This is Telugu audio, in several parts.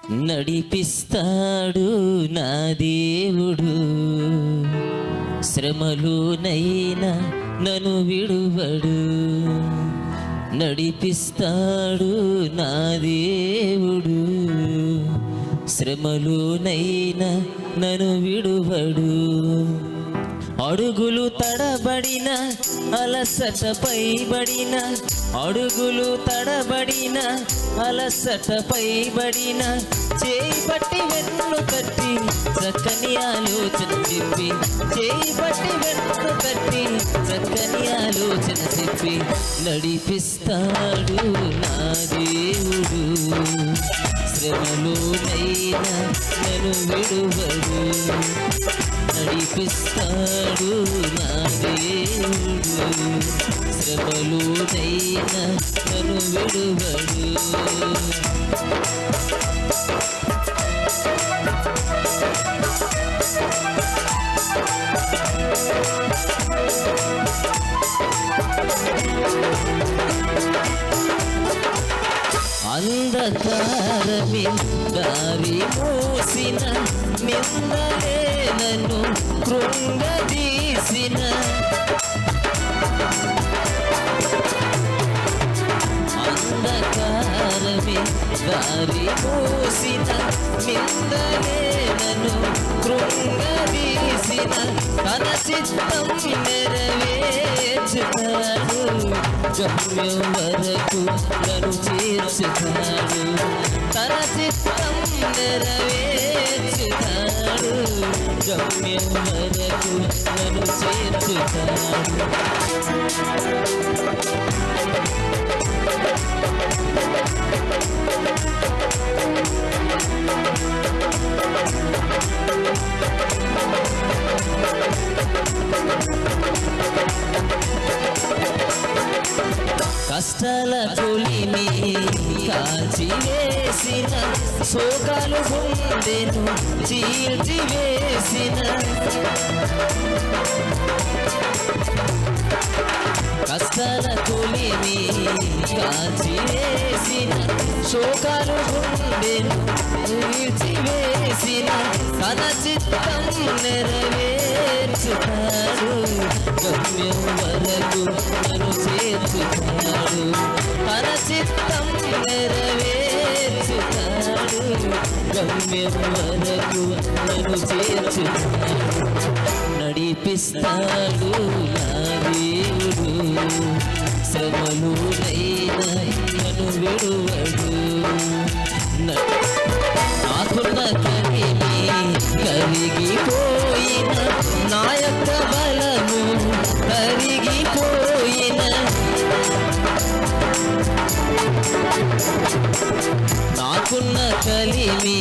నడిపిస్తాడు నా దేవుడు, శ్రమలోనైనా నన్ను విడువడు. నడిపిస్తాడు నా దేవుడు, శ్రమలోనైనా నన్ను విడువడు. అడుగులు తడబడిన అలసట పైబడిన, అడుగులు తడబడిన అలసట పైబడిన, చేపట్టి వెన్ను తట్టి చక్కని ఆలోచన చెప్పి, చేపట్టి వెన్ను తట్టి చక్కని ఆలోచన చెప్పి, నడిపిస్తాడు నా దేవుడు, శ్రమలోనైనా నన్ను విడువడు. నడిపిస్తాడు నా దేవుడు, శ్రమలోనైనా నన్ను విడువడు. అంధకారమే దారి మూసిన, నిందలే నన్ను కృంగదీసిన, అంధకారమే దారి మూసిన, నిందలే నన్ను కృంగదీసిన, తన చిత్తం నెరవేర్చుతాడు, గమ్యం వరకు నన్ను చేర్చుతాడు. తన చిత్తం నెరవేర్చుతాడు, గమ్యం వరకు నన్ను చేర్చుతాడు. కష్టాల కొలిమి కాల్చివేసిన, శోకాలు గుండెను చీల్చివేసిన, కష్టాల కొలిమి కాల్చివేసిన, శోకాలు గుండెను చీల్చివేసిన, తన చిత్తం నెరవేర్చుతాడు, గమ్యం వరకు నన్ను చేర్చుతాడు. తన చిత్తం నెరవేర్చుతాడు, గమ్యం వరకు నన్ను చేర్చుతాడు. నడిపిస్తాడు నా దేవుడు, శ్రమలోనైనా నన్ను విడువడు. నాకున్న కలిమి కరిగిపోయిన, నా యొక్క బలము కరిగిపోయిన, నాకున్న కలిమి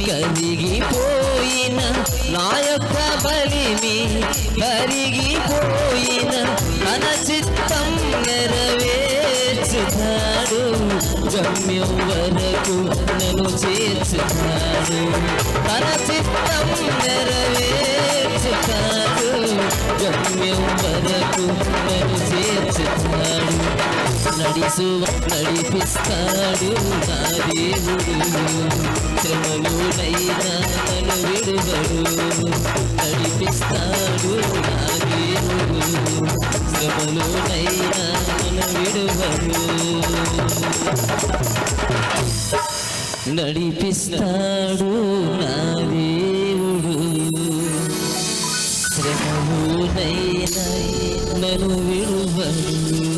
కరిగిపోయిన, నా యొక్క బలిమి కరిగిపోయిన, తన చిత్తం నెరవేర్చుతాడు, గమ్యం వరకు నన్ను చేర్చుతాడు. తన చిత్తం నెరవేర్చుతాడు, గమ్యం వరకు నన్ను చేర్చుతాడు. నడిపిస్తాడు నా దేవుడు, శ్రమలోనైనా నన్ను విడువడు. నడిపిస్తాడు నా దేవుడు, శ్రమలోనైనా నన్ను విడువడు. నడిపిస్తాడు నా దేవుడు, శ్రమలోనైనా నన్ను విడువడు.